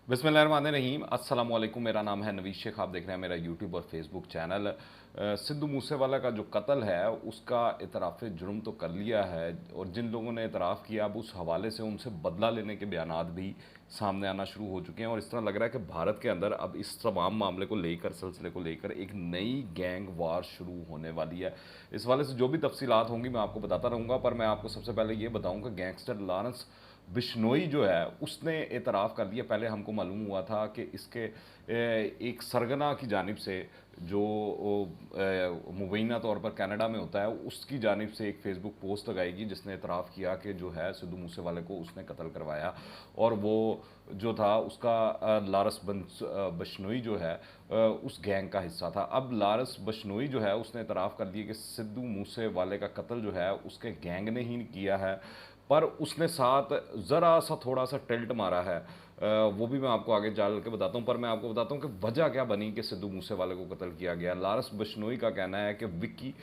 बिस्मिल्लाहिर्रहमानिर्रहीम। अस्सलाम वालेकुम। मेरा नाम है नवीद शेख। आप देख रहे हैं मेरा यूट्यूब और फेसबुक चैनल। सिद्धू मूसेवाला का जो कत्ल है उसका इतराफ़ जुर्म तो कर लिया है, और जिन लोगों ने इतराफ़ किया अब उस हवाले से उनसे बदला लेने के बयानात भी सामने आना शुरू हो चुके हैं। और इस तरह लग रहा है कि भारत के अंदर अब इस तमाम मामले को लेकर, सिलसिले को लेकर एक नई गैंग वार शुरू होने वाली है। इस वाले से जो भी तफसीलात होंगी मैं आपको बताता रहूँगा, पर मैं आपको सबसे पहले ये बताऊँ कि गैंगस्टर लॉरेंस बिश्नोई जो है उसने एतराफ़ कर दिया। पहले हमको मालूम हुआ था कि इसके एक सरगना की जानिब से, जो मुबैना तौर पर कनाडा में होता है, उसकी जानिब से एक फ़ेसबुक पोस्ट लगाएगी जिसने एतराफ़ किया कि जो है सिद्धू मूसेवाले को उसने कत्ल करवाया। और वो जो था उसका लारस बश्नोई जो है उस गैंग का हिस्सा था। अब लारस बश्नोई जो है उसने एतराफ़ कर दिया कि सिद्धू मूसेवाले का कत्ल जो है उसके गैंग ने ही किया है, पर उसने साथ ज़रा सा थोड़ा सा टिल्ट मारा है। वो भी मैं आपको आगे चल के बताता हूँ, पर मैं आपको बताता हूँ कि वजह क्या बनी कि सिद्धू मूसेवाले को कत्ल किया गया। लारस बिश्नोई का कहना है कि विक्की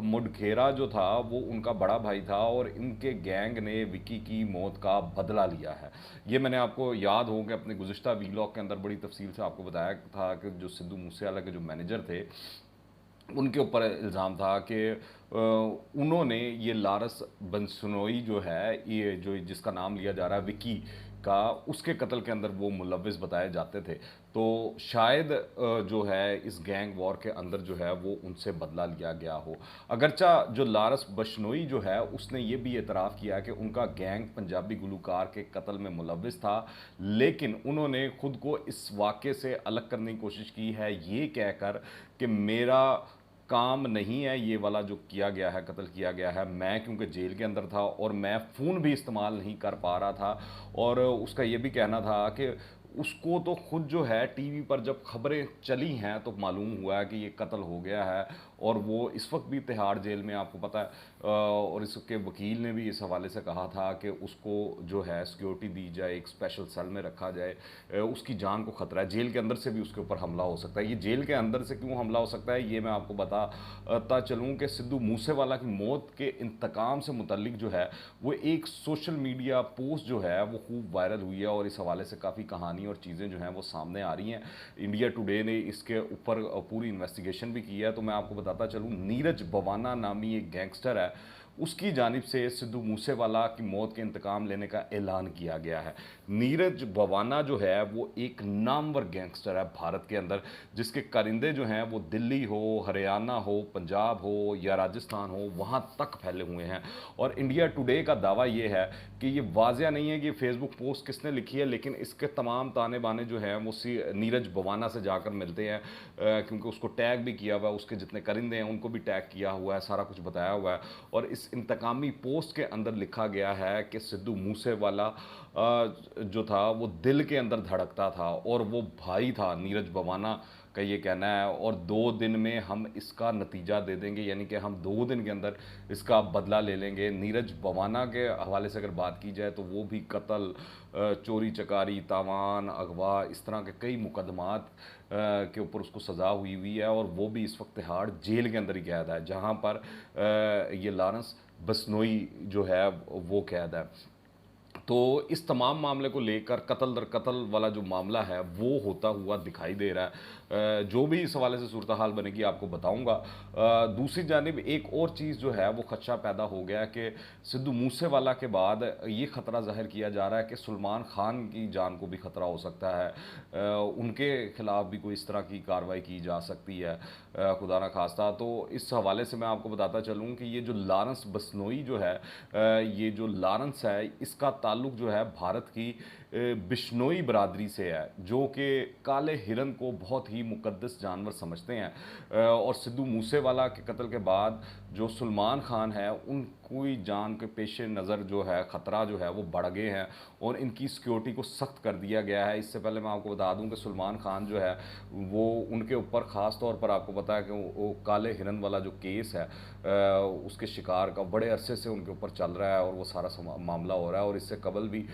मुडखेरा जो था वो उनका बड़ा भाई था, और इनके गैंग ने विक्की की मौत का बदला लिया है। ये मैंने आपको याद हो कि अपने गुज़िश्ता वीलॉग के अंदर बड़ी तफसील से आपको बताया था कि जो सिद्धू मूसेवाला के जो मैनेजर थे उनके ऊपर इल्ज़ाम था कि उन्होंने ये लारस बंसनोई जो है, ये जो जिसका नाम लिया जा रहा है विकी का, उसके कत्ल के अंदर वो मुलव्विस बताए जाते थे। तो शायद जो है इस गैंग वॉर के अंदर जो है वो उनसे बदला लिया गया हो। अगरचा जो लारस बशनोई जो है उसने ये भी एतराफ़ किया कि उनका गैंग पंजाबी गुलूकार के कत्ल में मुलव्विस था, लेकिन उन्होंने खुद को इस वाक़े से अलग करने की कोशिश की है, ये कहकर कि मेरा काम नहीं है ये वाला जो किया गया है, कत्ल किया गया है। मैं क्योंकि जेल के अंदर था और मैं फ़ोन भी इस्तेमाल नहीं कर पा रहा था, और उसका ये भी कहना था कि उसको तो खुद जो है टीवी पर जब खबरें चली हैं तो मालूम हुआ है कि ये कत्ल हो गया है, और वो इस वक्त भी तिहाड़ जेल में, आपको पता है। और इसके वकील ने भी इस हवाले से कहा था कि उसको जो है सिक्योरिटी दी जाए, एक स्पेशल सेल में रखा जाए। उसकी जान को ख़तरा है, जेल के अंदर से भी उसके ऊपर हमला हो सकता है। ये जेल के अंदर से क्यों हमला हो सकता है ये मैं आपको बताता चलूँ कि सिद्धू मूसेवाला की मौत के इंतकाम से मुतल्लिक जो है वो एक सोशल मीडिया पोस्ट जो है वो खूब वायरल हुई है, और इस हवाले से काफ़ी कहानी और चीज़ें जो हैं वो सामने आ रही हैं। इंडिया टुडे ने इसके ऊपर पूरी इन्वेस्टिगेशन भी की है। तो मैं आपको बताता चलूँ, नीरज बवाना नामी एक गैंगस्टर है, उसकी जानिब से सिद्धू मूसेवाला की मौत के इंतकाम लेने का ऐलान किया गया है। नीरज बवाना जो है वो एक नामवर गैंगस्टर है भारत के अंदर, जिसके कारिंदे जो हैं वो दिल्ली हो, हरियाणा हो, पंजाब हो या राजस्थान हो, वहाँ तक फैले हुए हैं। और इंडिया टुडे का दावा ये है कि ये वाजिया नहीं है कि ये फेसबुक पोस्ट किसने लिखी है, लेकिन इसके तमाम ताने बाने जो हैं वो नीरज बवाना से जाकर मिलते हैं, क्योंकि उसको टैग भी किया हुआ है, उसके जितने करिंदे हैं उनको भी टैग किया हुआ है, सारा कुछ बताया हुआ है। और इस इंतकामी पोस्ट के अंदर लिखा गया है कि सिद्धू मूसेवाला जो था वो दिल के अंदर धड़कता था, और वो भाई था नीरज बवाना का, ये कहना है। और 2 दिन में हम इसका नतीजा दे देंगे, यानी कि हम 2 दिन के अंदर इसका बदला ले लेंगे। नीरज बवाना के हवाले से अगर बात की जाए तो वो भी कत्ल, चोरी चकारी, तावान, अगवा, इस तरह के कई मुकदमात के ऊपर उसको सज़ा हुई हुई है, और वो भी इस वक्त तिहाड़ जेल के अंदर ही कैद है, जहाँ पर ये लारंस बसनोई जो है वो कैद है। तो इस तमाम मामले को लेकर कत्ल दर कत्ल वाला जो मामला है वो होता हुआ दिखाई दे रहा है। जो भी इस हवाले से सूरत हाल बनेगी आपको बताऊंगा। दूसरी जानिब एक और चीज़ जो है वो खदशा पैदा हो गया कि सिद्धू मूसेवाला के बाद ये ख़तरा ज़ाहिर किया जा रहा है कि सलमान खान की जान को भी ख़तरा हो सकता है, उनके ख़िलाफ़ भी कोई इस तरह की कार्रवाई की जा सकती है, खुदा ना खास्ता। तो इस हवाले से मैं आपको बताता चलूँ कि ये जो लारंस बसनोई जो है, ये जो लारंस है इसका ताल्लुक़ जो है भारत की बिश्नोई बरादरी से है, जो कि काले हिरन को बहुत ही मुक़द्दस जानवर समझते हैं। और सिद्धू मूसेवाला के कत्ल के बाद जो सलमान खान है उनकी जान के पेश नज़र जो है ख़तरा जो है वो बढ़ गए हैं, और इनकी सिक्योरिटी को सख्त कर दिया गया है। इससे पहले मैं आपको बता दूं कि सलमान खान जो है वो उनके ऊपर ख़ास तौर पर आपको पता है कि वो काले हिरन वाला जो केस है उसके शिकार का बड़े अरसे से उनके ऊपर चल रहा है, और वो सारा मामला हो रहा है। और इससे कबल भी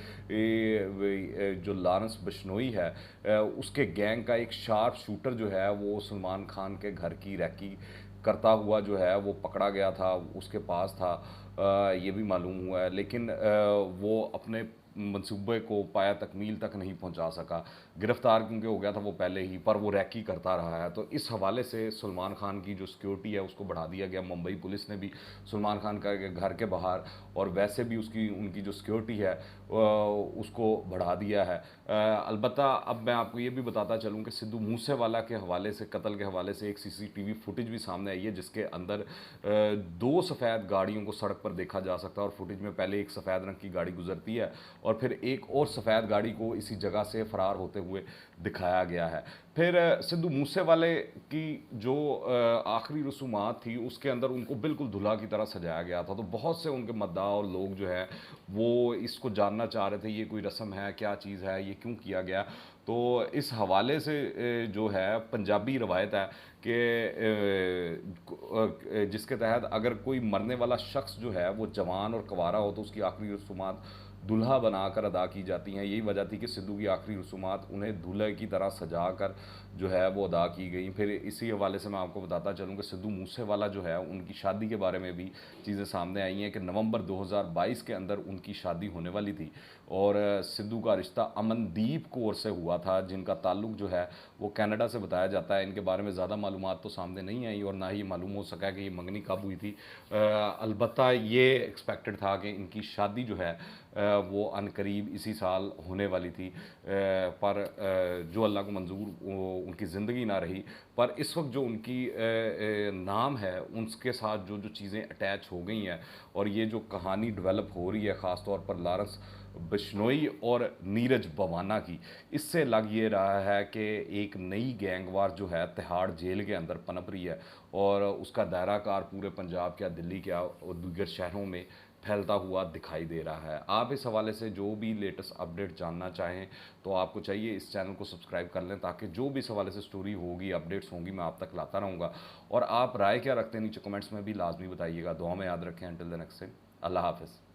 जो लारंस बिश्नोई है उसके गैंग का एक शार्प शूटर जो है वो सलमान खान के घर की रैकी करता हुआ जो है वो पकड़ा गया था, उसके पास था, ये भी मालूम हुआ है। लेकिन वो अपने मंसूबे को पाया तकमील तक नहीं पहुंचा सका। गिरफ्तार क्योंकि हो गया था वो पहले ही, पर वो रैकी करता रहा है। तो इस हवाले से सलमान खान की जो सिक्योरिटी है उसको बढ़ा दिया गया। मुंबई पुलिस ने भी सलमान खान का घर के बाहर और वैसे भी उसकी उनकी जो सिक्योरिटी है उसको बढ़ा दिया है। अलबत्ता अब मैं आपको ये भी बताता चलूँ कि सिद्धू मूसेवाला के हवाले से, कत्ल के हवाले से एक सीसीटीवी फुटेज भी सामने आई है जिसके अंदर दो सफ़ेद गाड़ियों को सड़क पर देखा जा सकता है। और फुटेज में पहले एक सफ़ेद रंग की गाड़ी गुजरती है और फिर एक और सफ़ेद गाड़ी को इसी जगह से फरार होते हुए दिखाया गया है। फिर सिद्धू मूसेवाले की जो आखिरी रसूमात थी उसके अंदर उनको बिल्कुल दूल्हा की तरह सजाया गया था। तो बहुत से उनके मद्दा और लोग जो है वो इसको जानना चाह रहे थे, ये कोई रस्म है, क्या चीज़ है, ये क्यों किया गया। तो इस हवाले से जो है पंजाबी रवायत है कि जिसके तहत अगर कोई मरने वाला शख्स जो है वो जवान और कवारा हो तो उसकी आखिरी रसूमात दूल्हा बनाकर अदा की जाती हैं। यही वजह थी कि सिद्धू की आखिरी रसूमात उन्हें दूल्हे की तरह सजा कर जो है वो अदा की गई। फिर इसी हवाले से मैं आपको बताता चलूँ कि सिद्धू मूसेवाला जो है उनकी शादी के बारे में भी चीज़ें सामने आई हैं कि नवंबर 2022 के अंदर उनकी शादी होने वाली थी और सिद्धू का रिश्ता अमनदीप कौर से हुआ था जिनका ताल्लुक जो है वो कनाडा से बताया जाता है। इनके बारे में ज़्यादा मालूमात तो सामने नहीं आई और ना ही मालूम हो सका कि ये मंगनी कब हुई थी। अलबत्ता ये एक्सपेक्टेड था कि इनकी शादी जो है वो अनकरीब इसी साल होने वाली थी, पर जो अल्लाह को मंजूर उनकी ज़िंदगी ना रही। पर इस वक्त जो उनकी नाम है उसके साथ जो जो चीज़ें अटैच हो गई हैं और ये जो कहानी डेवलप हो रही है ख़ास तौर पर लारेंस बिश्नोई और नीरज बवाना की, इससे लग ये रहा है कि एक नई गैंगवार जो है तिहाड़ जेल के अंदर पनप रही है और उसका दायरा कार पूरे पंजाब क्या, दिल्ली क्या और दीगर शहरों में फैलता हुआ दिखाई दे रहा है। आप इस हवाले से जो भी लेटेस्ट अपडेट जानना चाहें तो आपको चाहिए इस चैनल को सब्सक्राइब कर लें ताकि जो भी इस हवाले से स्टोरी होगी, अपडेट्स होंगी, मैं आप तक लाता रहूँगा। और आप राय क्या रखते हैं नीचे कमेंट्स में भी लाजमी बताइएगा। दुआ में याद रखें। अंटिल द नेक्स्ट टाइम, अल्लाह हाफ़िज़।